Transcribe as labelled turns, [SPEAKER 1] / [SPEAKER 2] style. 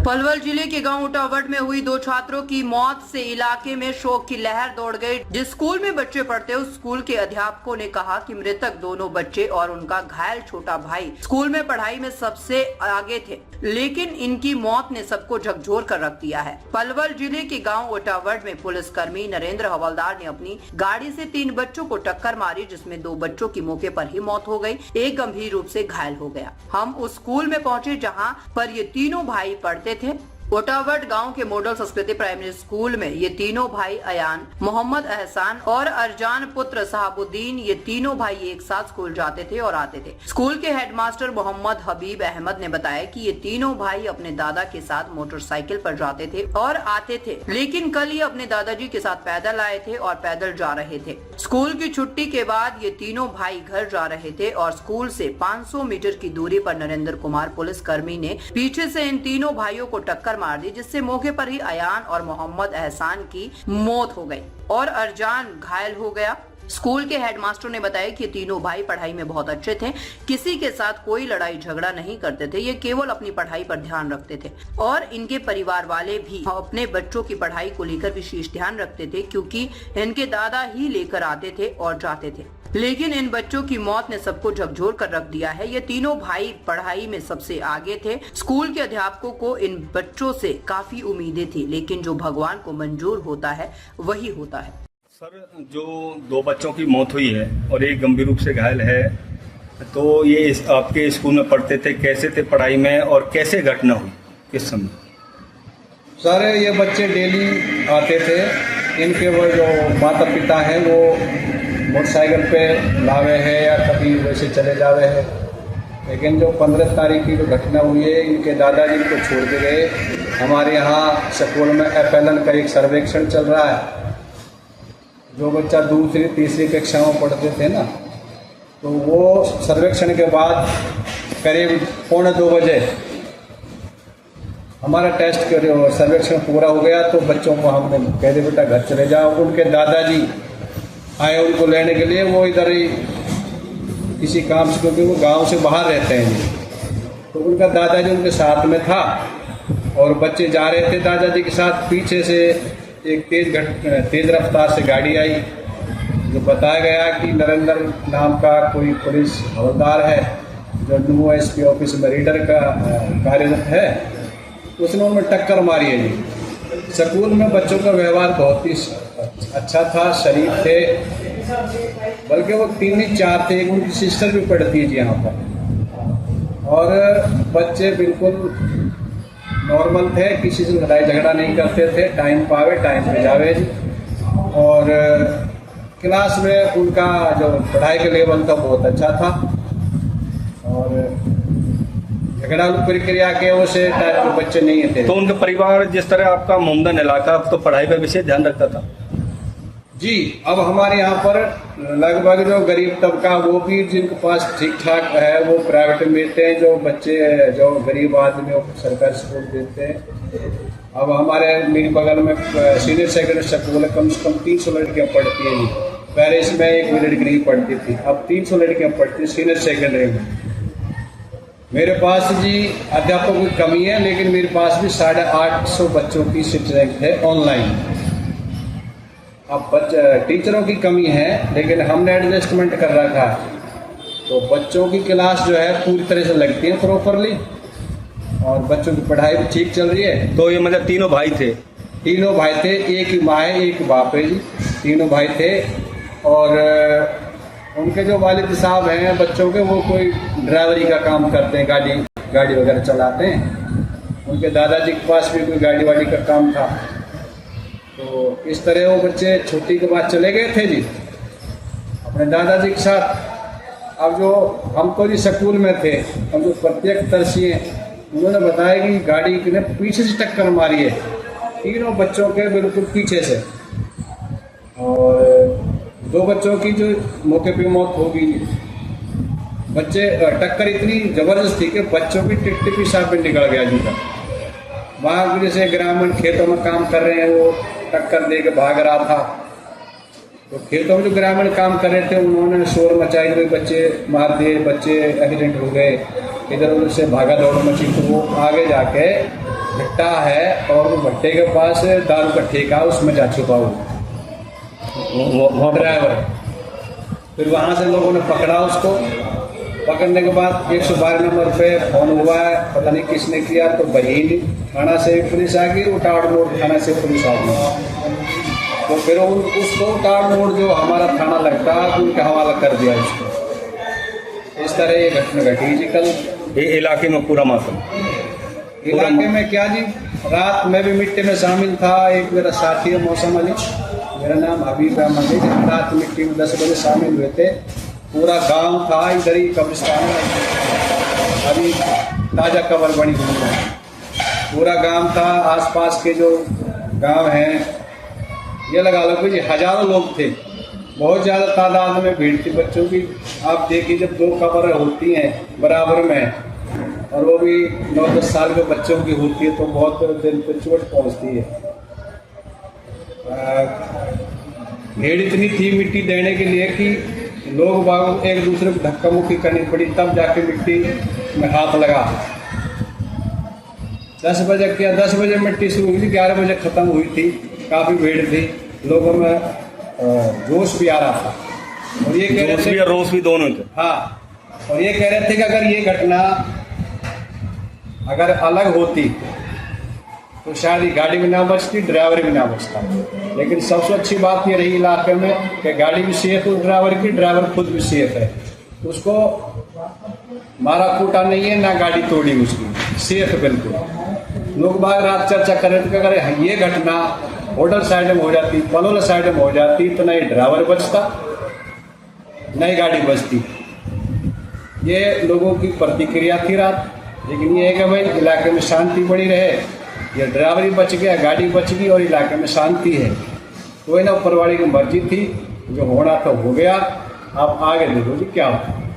[SPEAKER 1] पलवल जिले के गांव उटावट में हुई 2 छात्रों की मौत से इलाके में शोक की लहर दौड़ गई। जिस स्कूल में बच्चे पढ़ते उस स्कूल के अध्यापकों ने कहा कि मृतक दोनों बच्चे और उनका घायल छोटा भाई स्कूल में पढ़ाई में सबसे आगे थे, लेकिन इनकी मौत ने सबको झकझोर कर रख दिया है। पलवल जिले के गांव उटावट में पुलिसकर्मी नरेंद्र हवलदार ने अपनी गाड़ी से 3 बच्चों को टक्कर मारी, जिसमें 2 बच्चों की मौके पर ही मौत हो गई, एक गंभीर रूप से घायल हो गया। हम उस स्कूल में पहुंचे जहां पर ये तीनों भाई पढ़ते थे। उटावट गांव के मॉडल संस्कृति प्राइमरी स्कूल में ये तीनों भाई अयान, मोहम्मद एहसान और अरजान पुत्र साहबुद्दीन, ये तीनों भाई एक साथ स्कूल जाते थे और आते थे। स्कूल के हेडमास्टर मोहम्मद हबीब अहमद ने बताया कि ये तीनों भाई अपने दादा के साथ मोटरसाइकिल पर जाते थे और आते थे, लेकिन कल ये अपने दादाजी के साथ पैदल आए थे और पैदल जा रहे थे। स्कूल की छुट्टी के बाद ये तीनों भाई घर जा रहे थे और स्कूल से 500 मीटर की दूरी पर नरेंद्र कुमार पुलिसकर्मी ने पीछे से इन तीनों भाइयों को टक्कर मार दी, जिससे मौके पर ही अयान और मोहम्मद एहसान की मौत हो गई और अरजान घायल हो गया। स्कूल के हेडमास्टर ने बताया कि तीनों भाई पढ़ाई में बहुत अच्छे थे, किसी के साथ कोई लड़ाई झगड़ा नहीं करते थे, ये केवल अपनी पढ़ाई पर ध्यान रखते थे और इनके परिवार वाले भी अपने बच्चों की पढ़ाई को लेकर विशेष ध्यान रखते थे, क्योंकि इनके दादा ही लेकर आते थे और जाते थे। लेकिन इन बच्चों की मौत ने सबको झकझोर कर रख दिया है। ये तीनों भाई पढ़ाई में सबसे आगे थे। स्कूल के अध्यापकों को इन बच्चों से काफी उम्मीदें थी, लेकिन जो भगवान को मंजूर होता है वही होता है।
[SPEAKER 2] सर, जो 2 बच्चों की मौत हुई है और एक गंभीर रूप से घायल है, तो ये आपके स्कूल में पढ़ते थे, कैसे थे पढ़ाई में और कैसे घटना हुई, किस समय?
[SPEAKER 3] सर, ये बच्चे डेली आते थे। इनके वो जो माता पिता हैं वो मोटरसाइकिल पे लावे हैं या कभी वैसे चले जावे हैं, लेकिन जो 15 तारीख की जो घटना हुई है, इनके दादाजी को छोड़ के गए। हमारे यहाँ स्कूल में FLN का एक सर्वेक्षण चल रहा है। जो बच्चा दूसरी तीसरी कक्षा में पढ़ते थे ना, तो वो सर्वेक्षण के बाद करीब 1:45 बजे हमारा टेस्ट सर्वेक्षण पूरा हो गया, तो बच्चों को हमने कह दिया बेटा घर चले जाओ। उनके दादाजी आए उनको लेने के लिए, वो इधर ही किसी काम से, क्योंकि वो गांव से बाहर रहते हैं, तो उनका दादाजी उनके साथ में था और बच्चे जा रहे थे दादाजी के साथ। पीछे से एक तेज रफ्तार से गाड़ी आई, जो बताया गया कि नरेंद्र नाम का कोई पुलिस हवलदार है जो NUO SP ऑफिस में रीडर का कार्यरत है, उसने उनमें टक्कर मारी है जी। स्कूल में बच्चों का व्यवहार बहुत ही अच्छा था, शरीफ थे, बल्कि वो 3-4 थे। एक उनकी सिस्टर भी पढ़ती है जी यहाँ पर, और बच्चे बिल्कुल नॉर्मल थे, किसी से लड़ाई झगड़ा नहीं करते थे, टाइम पावे टाइम पे जावे जी। और क्लास में उनका जो पढ़ाई का लेवल था बहुत अच्छा था, और झगड़ा प्रक्रिया के उसे टाइप के बच्चे नहीं थे।
[SPEAKER 2] तो उनका परिवार जिस तरह आपका मोमदन इलाका तो पढ़ाई पर विशेष ध्यान रखता था
[SPEAKER 3] जी। अब हमारे यहाँ पर लगभग जो गरीब तबका, वो भी जिनके पास ठीक ठाक है वो प्राइवेट में देते हैं, जो बच्चे जो गरीब आदमी वो सरकारी स्कूल देते हैं। अब हमारे मेरे बगल में सीनियर सेकेंडरी स्कूल है, कम से कम 300 लड़कियाँ पढ़ती हैं जी। पहले इसमें एक मिनट डिग्री पढ़ती थी, अब 300 लड़कियाँ पढ़ती हैं सीनियर सेकेंडरी में। मेरे पास जी अध्यापकों की कमी है, लेकिन मेरे पास भी 850 बच्चों की सीट रैंक है ऑनलाइन। अब टीचरों की कमी है, लेकिन हमने एडजस्टमेंट कर रखा है, तो बच्चों की क्लास जो है पूरी तरह से लगती है प्रॉपरली, और बच्चों की पढ़ाई भी ठीक चल रही है।
[SPEAKER 2] तो ये मतलब तीनों भाई थे?
[SPEAKER 3] तीनों भाई थे, एक ही माँ है एक बाप है जी। तीनों भाई थे, और उनके जो वालिद साहब हैं बच्चों के, वो कोई ड्राइवरी का काम करते हैं, गाड़ी वगैरह चलाते हैं। उनके दादाजी के पास भी कोई गाड़ी वाड़ी का काम था। तो इस तरह वो बच्चे छुट्टी के बाद चले गए थे जी अपने दादाजी के साथ। अब जो हम तो जी स्कूल में थे, हम जो प्रत्येक दर्शी हैं, उन्होंने बताया कि गाड़ी ने पीछे से टक्कर मारी है, तीनों बच्चों के बिल्कुल पीछे से, और 2 बच्चों की जो मौके पे मौत हो गई। बच्चे टक्कर इतनी जबरदस्त थी कि बच्चों की टिट्टी पेशाब में निकल गया जी। वहाँ जैसे ग्रामीण खेतों में काम कर रहे हैं, वो टक्कर दे के भाग रहा था, तो खेतों में जो ग्रामीण काम कर रहे थे उन्होंने शोर मचाई, कोई बच्चे मार दिए, बच्चे एक्सीडेंट हो गए, इधर उधर से भागा दौड़ मची। तो वो आगे जाके भट्टा है और वो भट्टे के पास दारू का ठेका, उसमें जा छुपा हुआ
[SPEAKER 2] वहाँ पर
[SPEAKER 3] ड्राइवर। फिर वहाँ से लोगों ने पकड़ा उसको। पकड़ने के बाद 112 नंबर पे फोन हुआ है, पता नहीं किसने किया, तो बहीन थाना से पुलिस आ गई, उटाड़ मोड़ थाना से पुलिस आ गई। तो फिर उसको उटाड़ मोड़ जो हमारा थाना लगता है उनके हवाला कर दिया इसको। इस तरह ये घटना घटी जी कल।
[SPEAKER 2] ये इलाके में पूरा मातम।
[SPEAKER 3] इलाके में क्या जी, रात में भी मिट्टी में शामिल था। एक मेरा साथी है मौसम अली, मेरा नाम हबीब अहमद है। रात मिट्टी में 10 बजे शामिल हुए थे। पूरा गांव था इधर ही कब्रिस्तान में, अभी ताज़ा कब्र बनी हुई है। पूरा गांव था, आसपास के जो गांव हैं ये लगा लो कि हजारों लोग थे। बहुत ज़्यादा तादाद में भीड़ थी बच्चों की। आप देखिए जब 2 कब्रें होती हैं बराबर में और वो भी 9-10 साल के बच्चों की होती है तो बहुत दिल पे चोट पहुँचती है। भीड़ इतनी थी मिट्टी देने के लिए कि लोग बाग एक दूसरे को धक्का मुक्की करनी पड़ी, तब जाके मिट्टी में हाथ लगा। 10 बजे किया, 10 बजे मिट्टी शुरू हुई थी, 11 बजे ख़त्म हुई थी। काफ़ी भीड़ थी, लोगों में जोश भी आ रहा था। और ये कह रहे थे,
[SPEAKER 2] रोष भी दोनों थे।
[SPEAKER 3] हाँ, और ये कह रहे थे कि अगर ये घटना अगर अलग होती तो शायद ये गाड़ी भी ना बचती, ड्राइवर भी ना बचता। लेकिन सबसे अच्छी बात ये रही इलाके में कि गाड़ी भी सेफ है ड्राइवर की, ड्राइवर खुद भी सेफ है। उसको मारा कूटा नहीं है, ना गाड़ी तोड़ी उसकी, सेफ है बिल्कुल। लोग बाग रात चर्चा कर रहे थे कि अगर ये घटना होटल साइड में हो जाती, पलोला साइड में हो जाती तो नहीं ड्राइवर बचता, नहीं गाड़ी बचती। ये लोगों की प्रतिक्रिया थी रात। लेकिन ये है कि भाई इलाके में शांति बनी रहे, ये ड्राइवर ही बच गया, गाड़ी बच गई और इलाके में शांति है। तो ना ऊपर वाले की मर्जी थी, जो होना था हो गया। अब आगे देखो जी क्या होता है।